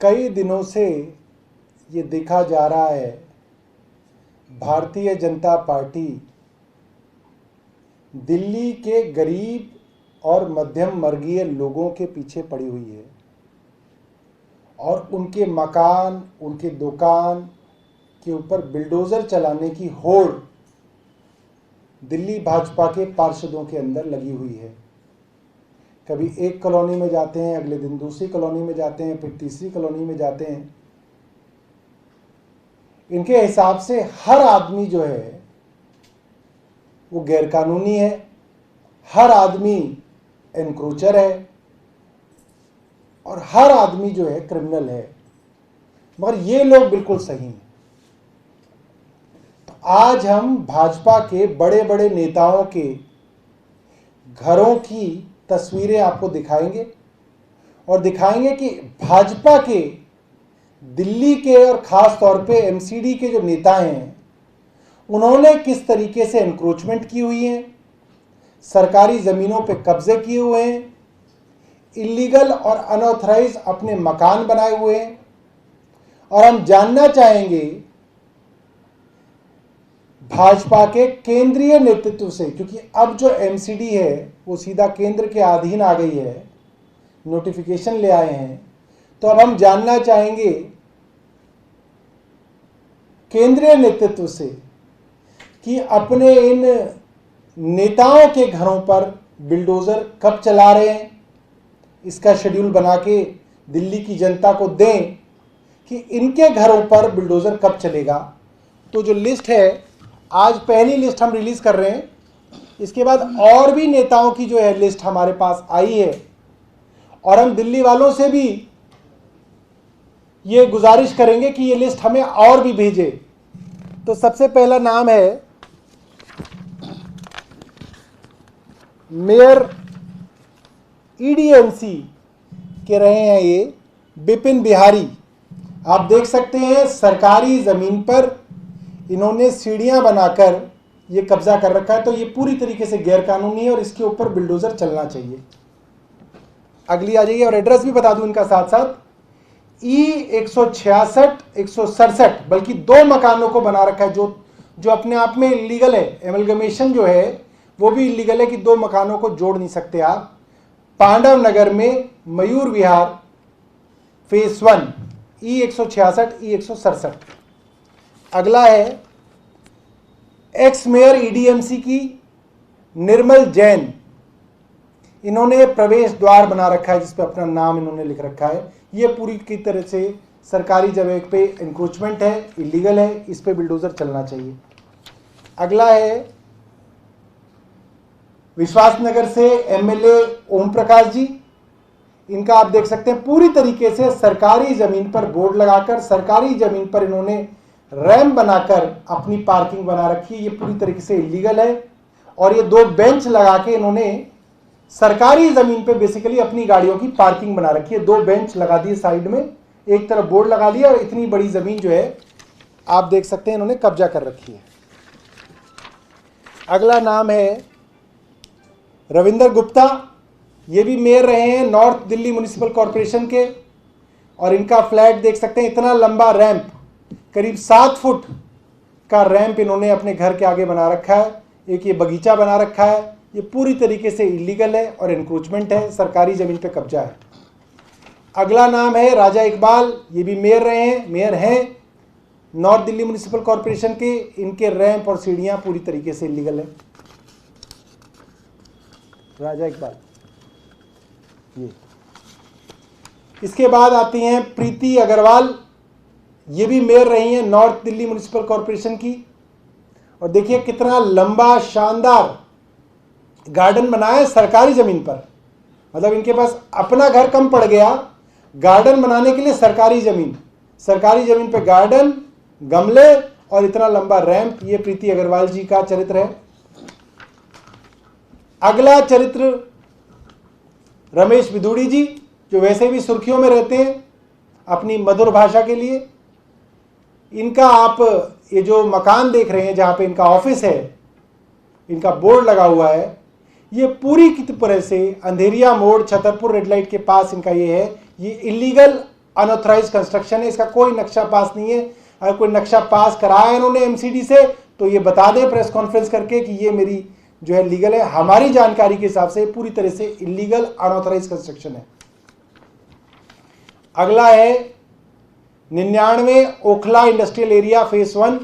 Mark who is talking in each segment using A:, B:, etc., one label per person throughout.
A: कई दिनों से ये देखा जा रहा है, भारतीय जनता पार्टी दिल्ली के गरीब और मध्यम वर्गीय लोगों के पीछे पड़ी हुई है और उनके मकान, उनके दुकान के ऊपर बिल्डोज़र चलाने की होड़ दिल्ली भाजपा के पार्षदों के अंदर लगी हुई है। कभी एक कॉलोनी में जाते हैं, अगले दिन दूसरी कॉलोनी में जाते हैं, फिर तीसरी कॉलोनी में जाते हैं। इनके हिसाब से हर आदमी जो है वो गैरकानूनी है, हर आदमी एनक्रोचर है और हर आदमी जो है क्रिमिनल है, मगर ये लोग बिल्कुल सही हैं। तो आज हम भाजपा के बड़े बड़े नेताओं के घरों की तस्वीरें आपको दिखाएंगे और दिखाएंगे कि भाजपा के दिल्ली के और ख़ास तौर पे एमसीडी के जो नेता हैं उन्होंने किस तरीके से एनक्रोचमेंट की हुई है, सरकारी ज़मीनों पे कब्जे किए हुए हैं, इलीगल और अनऑथराइज अपने मकान बनाए हुए हैं। और हम जानना चाहेंगे भाजपा के केंद्रीय नेतृत्व से, क्योंकि अब जो एमसीडी है वो सीधा केंद्र के अधीन आ गई है, नोटिफिकेशन ले आए हैं। तो अब हम जानना चाहेंगे केंद्रीय नेतृत्व से कि अपने इन नेताओं के घरों पर बिल्डोज़र कब चला रहे हैं, इसका शेड्यूल बना के दिल्ली की जनता को दें कि इनके घरों पर बिल्डोज़र कब चलेगा। तो जो लिस्ट है, आज पहली लिस्ट हम रिलीज़ कर रहे हैं, इसके बाद और भी नेताओं की जो है लिस्ट हमारे पास आई है और हम दिल्ली वालों से भी ये गुजारिश करेंगे कि ये लिस्ट हमें और भी भेजे। तो सबसे पहला नाम है मेयर ईडीएमसी के रहे हैं ये बिपिन बिहारी। आप देख सकते हैं सरकारी ज़मीन पर इन्होंने सीढ़ियां बनाकर ये कब्जा कर रखा है, तो ये पूरी तरीके से गैरकानूनी है और इसके ऊपर बिल्डोज़र चलना चाहिए। अगली आ जाइए और एड्रेस भी बता दूं इनका साथ साथ, E166, 167, बल्कि 2 मकानों को बना रखा है जो अपने आप में इलीगल है। एमलगमेशन जो है वो भी इलीगल है कि 2 मकानों को जोड़ नहीं सकते आप। पांडव नगर में Mayur Vihar phase 1, E166, E167। अगला है एक्स मेयर ईडीएमसी की निर्मल जैन। इन्होंने प्रवेश द्वार बना रखा है जिस पे अपना नाम इन्होंने लिख रखा है। ये पूरी की तरह से सरकारी जगह पे इंक्रोचमेंट है, इलीगल है, इस पे बिल्डोज़र चलना चाहिए। अगला है विश्वासनगर से एमएलए ओम प्रकाश जी। इनका आप देख सकते हैं पूरी तरीके से सरकारी ज़मीन पर बोर्ड लगाकर, सरकारी ज़मीन पर इन्होंने रैंप बनाकर अपनी पार्किंग बना रखी है। ये पूरी तरीके से इलीगल है और ये 2 बेंच लगा के इन्होंने सरकारी ज़मीन पे बेसिकली अपनी गाड़ियों की पार्किंग बना रखी है। 2 बेंच लगा दिए साइड में, एक तरफ बोर्ड लगा दिया और इतनी बड़ी ज़मीन जो है आप देख सकते हैं इन्होंने कब्जा कर रखी है। अगला नाम है रविंदर गुप्ता। ये भी मेयर रहे हैं नॉर्थ दिल्ली म्युनिसिपल कॉरपोरेशन के और इनका फ्लैट देख सकते हैं, इतना लंबा रैंप, करीब 7 फुट का रैंप इन्होंने अपने घर के आगे बना रखा है। एक ये बगीचा बना रखा है। ये पूरी तरीके से इलीगल है और इंक्रोचमेंट है, सरकारी ज़मीन पे कब्जा है। अगला नाम है राजा इकबाल। ये भी मेयर हैं नॉर्थ दिल्ली म्युनिसिपल कॉरपोरेशन के। इनके रैंप और सीढ़ियाँ पूरी तरीके से इलीगल है। राजा इकबाल ये। इसके बाद आती हैं प्रीति अग्रवाल। ये भी मेयर रही हैं नॉर्थ दिल्ली म्युनिसिपल कॉरपोरेशन की और देखिए कितना लंबा शानदार गार्डन बनाया है सरकारी ज़मीन पर। मतलब इनके पास अपना घर कम पड़ गया, गार्डन बनाने के लिए सरकारी ज़मीन पे गार्डन, गमले और इतना लंबा रैंप। ये प्रीति अग्रवाल जी का चरित्र है। अगला चरित्र रमेश बिदूड़ी जी, जो वैसे भी सुर्खियों में रहते हैं अपनी मधुर भाषा के लिए। इनका आप ये जो मकान देख रहे हैं जहाँ पे इनका ऑफिस है, इनका बोर्ड लगा हुआ है, ये पूरी की तरह से अंधेरिया मोड़ छतरपुर रेड लाइट के पास इनका ये है। ये इलीगल अनऑथराइज कंस्ट्रक्शन है, इसका कोई नक्शा पास नहीं है। अगर कोई नक्शा पास कराया इन्होंने एमसीडी से तो ये बता दें प्रेस कॉन्फ्रेंस करके कि ये मेरी जो है लीगल है। हमारी जानकारी के हिसाब से पूरी तरह से इलीगल अनऑथराइज कंस्ट्रक्शन है। अगला है 99 Okhla industrial area phase 1,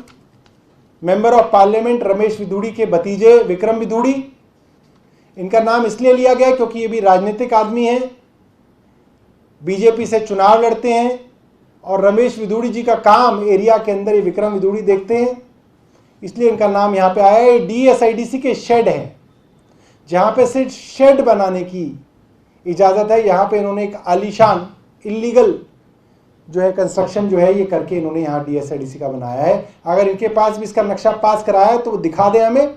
A: member of parliament Ramesh विधूड़ी के भतीजे विक्रम विधूड़ी। इनका नाम इसलिए लिया गया क्योंकि ये भी राजनीतिक आदमी हैं, बीजेपी से चुनाव लड़ते हैं और रमेश विधूड़ी जी का काम एरिया के अंदर ये विक्रम विधूड़ी देखते हैं, इसलिए इनका नाम यहाँ पे आया है। डीएसआईडीसी के शेड हैं, जहाँ पे सिर्फ शेड बनाने की इजाज़त है। यहाँ पे इन्होंने एक आलीशान इलीगल जो है कंस्ट्रक्शन जो है ये करके इन्होंने यहाँ डीएसआईडीसी का बनाया है। अगर इनके पास भी इसका नक्शा पास कराया है तो वो दिखा दें हमें।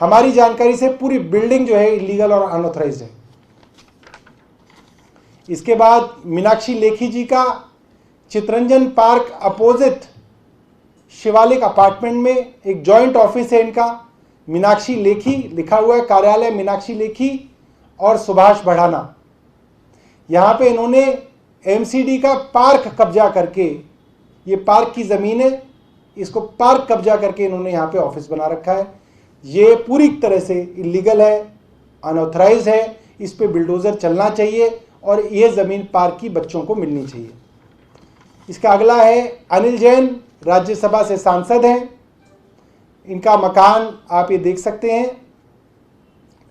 A: हमारी जानकारी से पूरी बिल्डिंग जो है इलीगल और अनऑथराइज्ड है। इसके बाद मीनाक्षी लेखी जी का Chittaranjan Park opposite Shivalik apartment में एक जॉइंट ऑफिस है इनका, मीनाक्षी लेखी लिखा हुआ है, कार्यालय मीनाक्षी लेखी और सुभाष बढ़ाना। यहाँ पे इन्होंने एमसीडी का पार्क कब्जा करके, ये पार्क की ज़मीन है, इसको पार्क कब्जा करके इन्होंने यहाँ पे ऑफिस बना रखा है। ये पूरी तरह से इलीगल है, अनऑथराइज है, इस पे बिल्डोज़र चलना चाहिए और ये ज़मीन पार्क की बच्चों को मिलनी चाहिए। इसका अगला है अनिल जैन, राज्यसभा से सांसद हैं। इनका मकान आप ये देख सकते हैं,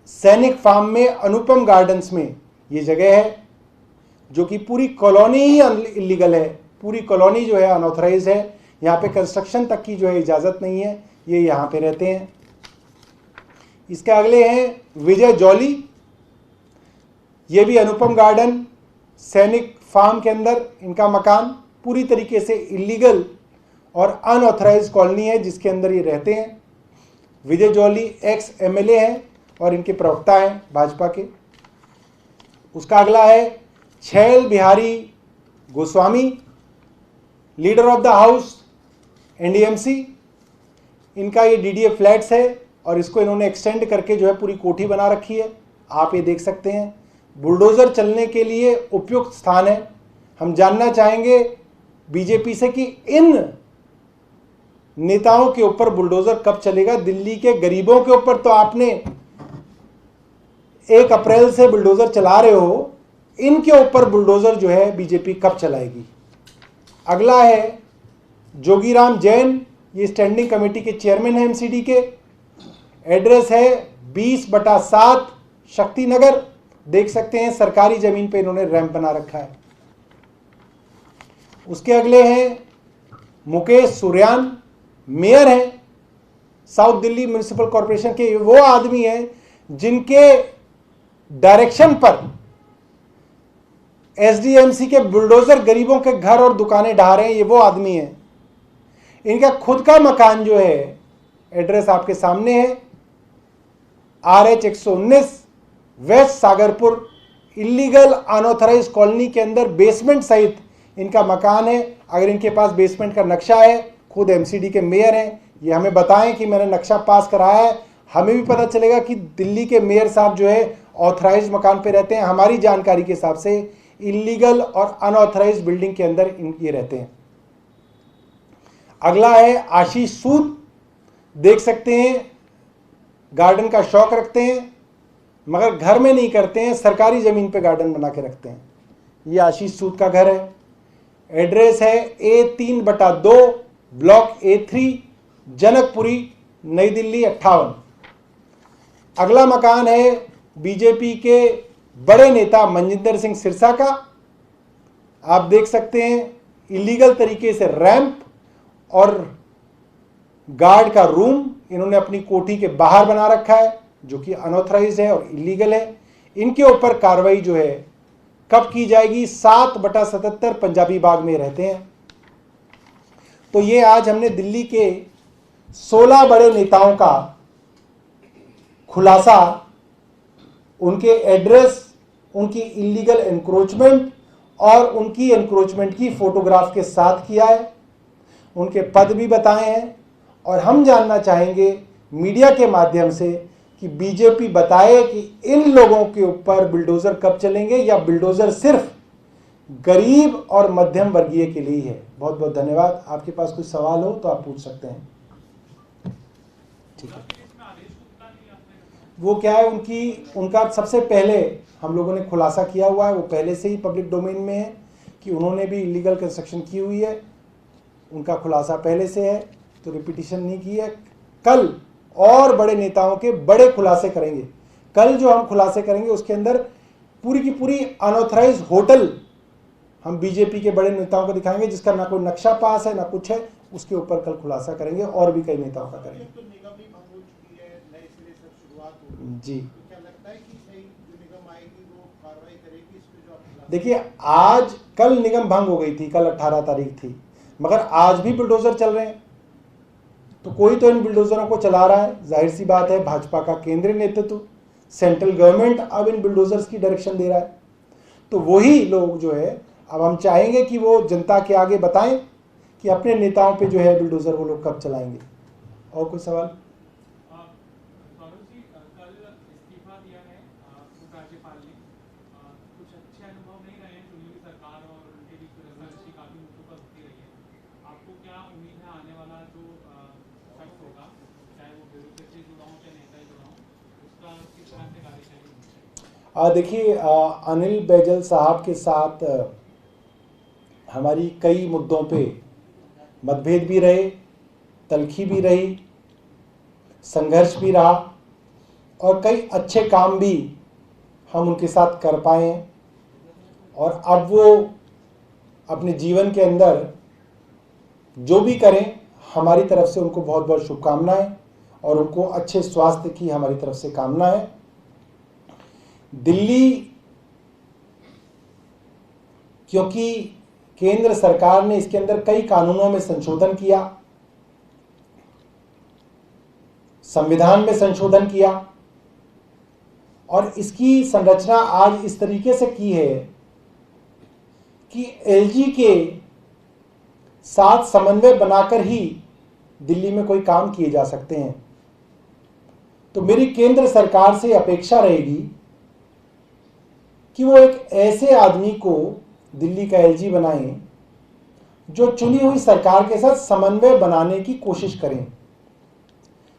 A: सैनिक फार्म में अनुपम गार्डन्स में ये जगह है, जो कि पूरी कॉलोनी ही इलीगल है। पूरी कॉलोनी जो है अनऑथराइज है, यहाँ पे कंस्ट्रक्शन तक की जो है इजाज़त नहीं है, ये यहाँ पे रहते हैं। इसके अगले हैं विजय जौली, ये भी अनुपम गार्डन सैनिक फार्म के अंदर इनका मकान, पूरी तरीके से इलीगल और अनऑथराइज कॉलोनी है जिसके अंदर ये रहते हैं। विजय जौली एक्स एमएलए हैं और इनके प्रवक्ता हैं भाजपा के। उसका अगला है छैल Bihari Goswami, leader of the house NDMC. इनका ये डीडीए फ्लैट्स है और इसको इन्होंने एक्सटेंड करके जो है पूरी कोठी बना रखी है, आप ये देख सकते हैं। बुलडोज़र चलने के लिए उपयुक्त स्थान है। हम जानना चाहेंगे बीजेपी से कि इन नेताओं के ऊपर बुलडोज़र कब चलेगा। दिल्ली के गरीबों के ऊपर तो आपने 1 अप्रैल से बुलडोज़र चला रहे हो, इनके ऊपर बुलडोज़र जो है बीजेपी कब चलाएगी। अगला है जोगीराम जैन, ये स्टैंडिंग कमेटी के चेयरमैन हैं एमसीडी के। एड्रेस है 20/7 शक्ति नगर, देख सकते हैं सरकारी ज़मीन पे इन्होंने रैंप बना रखा है। उसके अगले हैं मुकेश सुरयान, मेयर हैं साउथ दिल्ली म्युनिसिपल कॉरपोरेशन के। वो आदमी हैं जिनके डायरेक्शन पर एसडीएमसी के बुलडोजर गरीबों के घर और दुकानें ढा रहे हैं, ये वो आदमी हैं। इनका खुद का मकान जो है, एड्रेस आपके सामने है, RH 119 West Sagarpur illegal unauthorised colony के अंदर बेसमेंट सहित इनका मकान है। अगर इनके पास बेसमेंट का नक्शा है, खुद एमसीडी के मेयर हैं, ये हमें बताएं कि मैंने नक्शा पास कराया है, हमें भी पता चलेगा कि दिल्ली के मेयर साहब जो है ऑथराइज मकान पे रहते हैं। हमारी जानकारी के हिसाब से इलीगल और अनऑथराइज बिल्डिंग के अंदर ये रहते हैं। अगला है आशीष सूद, देख सकते हैं गार्डन का शौक रखते हैं मगर घर में नहीं करते हैं, सरकारी ज़मीन पे गार्डन बना के रखते हैं। ये आशीष सूद का घर है। एड्रेस है A3/2 ब्लॉक A3 जनकपुरी नई दिल्ली 58। अगला मकान है बीजेपी के बड़े नेता मनजिंदर सिंह सिरसा का। आप देख सकते हैं इलीगल तरीके से रैंप और गार्ड का रूम इन्होंने अपनी कोठी के बाहर बना रखा है, जो कि अनऑथराइज्ड है और इलीगल है। इनके ऊपर कार्रवाई जो है कब की जाएगी, 7/77 पंजाबी बाग में रहते हैं। तो ये आज हमने दिल्ली के 16 बड़े नेताओं का खुलासा, उनके एड्रेस, उनकी इलीगल एनक्रोचमेंट और उनकी एनक्रोचमेंट की फोटोग्राफ के साथ किया है। उनके पद भी बताए हैं और हम जानना चाहेंगे मीडिया के माध्यम से कि बीजेपी बताए कि इन लोगों के ऊपर बुलडोज़र कब चलेंगे या बुलडोज़र सिर्फ गरीब और मध्यम वर्गीय के लिए है। बहुत बहुत धन्यवाद। आपके पास कोई सवाल हो तो आप पूछ सकते हैं। ठीक है, वो क्या है, उनका सबसे पहले हम लोगों ने खुलासा किया हुआ है, वो पहले से ही पब्लिक डोमेन में है कि उन्होंने भी इलीगल कंस्ट्रक्शन की हुई है, उनका खुलासा पहले से है, तो रिपीटिशन नहीं की है। कल और बड़े नेताओं के बड़े खुलासे करेंगे। कल जो हम खुलासे करेंगे उसके अंदर पूरी की पूरी अनऑथराइज्ड होटल हम बीजेपी के बड़े नेताओं को दिखाएंगे, जिसका ना कोई नक्शा पास है ना कुछ है, उसके ऊपर कल खुलासा करेंगे और भी कई नेताओं का करेंगे। जी, देखिए आज कल निगम भंग हो गई थी, कल 18 तारीख थी, मगर आज भी बुलडोजर चल रहे हैं, तो कोई तो इन बुलडोजरों को चला रहा है। जाहिर सी बात है, भाजपा का केंद्रीय नेतृत्व, सेंट्रल गवर्नमेंट अब इन बुलडोजर्स की डायरेक्शन दे रहा है। तो वही लोग जो है, अब हम चाहेंगे कि वो जनता के आगे बताएं कि अपने नेताओं पे जो है बुलडोजर वो लोग कब चलाएंगे। और कोई सवाल? देखिए, अनिल बैजल साहब के साथ हमारी कई मुद्दों पे मतभेद भी रहे, तलखी भी रही, संघर्ष भी रहा, और कई अच्छे काम भी हम उनके साथ कर पाए हैं। और अब वो अपने जीवन के अंदर जो भी करें, हमारी तरफ से उनको बहुत बहुत शुभकामनाएं और उनको अच्छे स्वास्थ्य की हमारी तरफ से कामना है। दिल्ली, क्योंकि केंद्र सरकार ने इसके अंदर कई कानूनों में संशोधन किया, संविधान में संशोधन किया, और इसकी संरचना आज इस तरीके से की है कि एलजी के साथ समन्वय बनाकर ही दिल्ली में कोई काम किए जा सकते हैं। तो मेरी केंद्र सरकार से अपेक्षा रहेगी कि वो एक ऐसे आदमी को दिल्ली का एलजी बनाएं जो चुनी हुई सरकार के साथ समन्वय बनाने की कोशिश करें।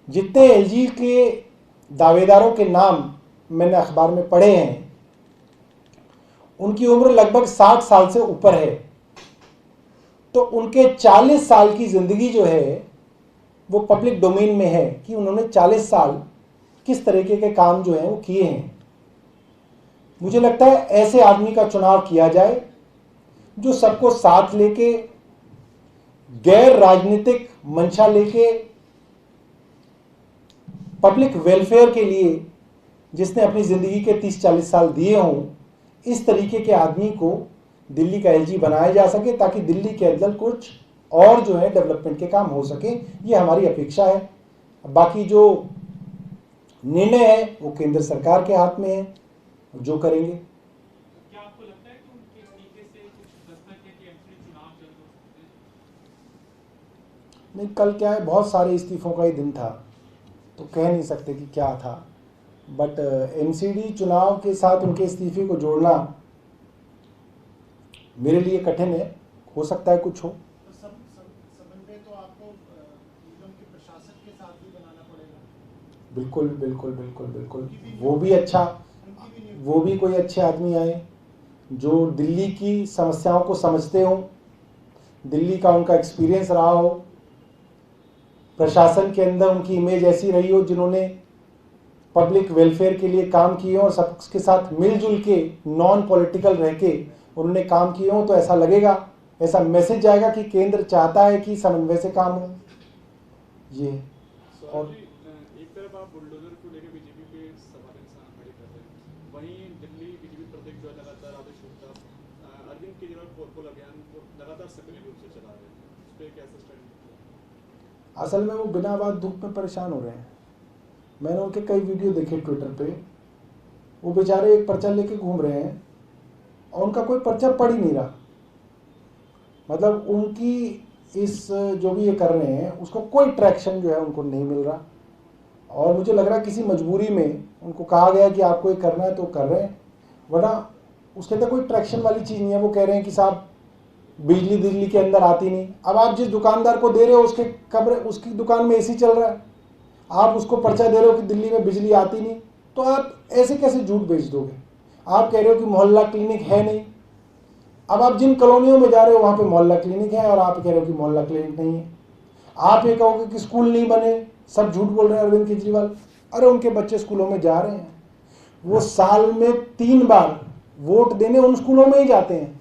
A: जितने एलजी के दावेदारों के नाम मैंने अखबार में पढ़े हैं, उनकी उम्र लगभग 60 साल से ऊपर है। तो उनके 40 साल की जिंदगी जो है वो पब्लिक डोमेन में है कि उन्होंने 40 साल किस तरीके के काम जो है वो किए हैं। मुझे लगता है ऐसे आदमी का चुनाव किया जाए जो सबको साथ लेके, गैर राजनीतिक मंशा लेके, पब्लिक वेलफेयर के लिए जिसने अपनी जिंदगी के 30-40 साल दिए हों, इस तरीके के आदमी को दिल्ली का एलजी बनाया जा सके, ताकि दिल्ली के अंदर कुछ और जो है डेवलपमेंट के काम हो सके। ये हमारी अपेक्षा है। बाकी जो निर्णय है वो केंद्र सरकार के हाथ में है, जो करेंगे।
B: क्या आपको लगता है कि उनके तरीके से कुछ दस्तक है कि एमसीडी चुनाव जल्द हो सकते हैं?
A: नहीं, कल क्या है, बहुत सारे इस्तीफों का ही दिन था, तो कह नहीं सकते कि क्या था, बट एमसीडी चुनाव के साथ उनके इस्तीफे को जोड़ना मेरे लिए कठिन है। हो सकता है कुछ हो।
C: तो समन्वय तो आपको निगम के प्रशासन के साथ भी बनाना पड़ेगा।
A: बिल्कुल बिल्कुल बिल्कुल बिल्कुल, वो भी कोई अच्छे आदमी आए जो दिल्ली की समस्याओं को समझते हो, दिल्ली का उनका एक्सपीरियंस रहा हो, प्रशासन के अंदर उनकी इमेज ऐसी रही हो, जिन्होंने पब्लिक वेलफेयर के लिए काम किए हो और सबके साथ मिलजुल के नॉन पॉलिटिकल रह के उन्होंने काम किए हो, तो ऐसा लगेगा, ऐसा मैसेज जाएगा कि केंद्र चाहता है कि समन्वय से काम हो। ये
B: और एक तरफ आप बुलडोजर को लेकर बीजेपी पे सवाल निशान खड़े कर रहे हैं, वहीं दिल्ली बीजेपी प्रत्येक जो लगातार आदेश गुप्ता अरविंद केजरीवाल पोल अभियान को लगातार सक्रिय रूप से चला रहे हैं, उस पर कैसे स्टैंड?
A: असल में वो बिना बात दुख में परेशान हो रहे हैं। मैंने उनके कई वीडियो देखे ट्विटर पे, वो बेचारे एक पर्चा लेके घूम रहे हैं और उनका कोई पर्चा पड़ ही नहीं रहा। मतलब उनकी इस जो भी ये कर रहे हैं उसको कोई ट्रैक्शन जो है उनको नहीं मिल रहा, और मुझे लग रहा है किसी मजबूरी में उनको कहा गया कि आपको ये करना है तो कर रहे हैं, वरना उसके अंदर कोई ट्रैक्शन वाली चीज़ नहीं है। वो कह रहे हैं कि साहब बिजली दिल्ली के अंदर आती नहीं। अब आप जिस दुकानदार को दे रहे हो उसके कमरे उसकी दुकान में एसी चल रहा है, आप उसको पर्चा दे रहे हो कि दिल्ली में बिजली आती नहीं, तो आप ऐसे कैसे झूठ बेच दोगे? आप कह रहे हो कि मोहल्ला क्लिनिक है नहीं। अब आप जिन कॉलोनियों में जा रहे हो वहाँ पे मोहल्ला क्लिनिक है और आप कह रहे हो कि मोहल्ला क्लिनिक नहीं है। आप ये कहोगे कि स्कूल नहीं बने, सब झूठ बोल रहे हैं अरविंद केजरीवाल। अरे उनके बच्चे स्कूलों में जा रहे हैं, वो साल में 3 बार वोट देने उन स्कूलों में ही जाते हैं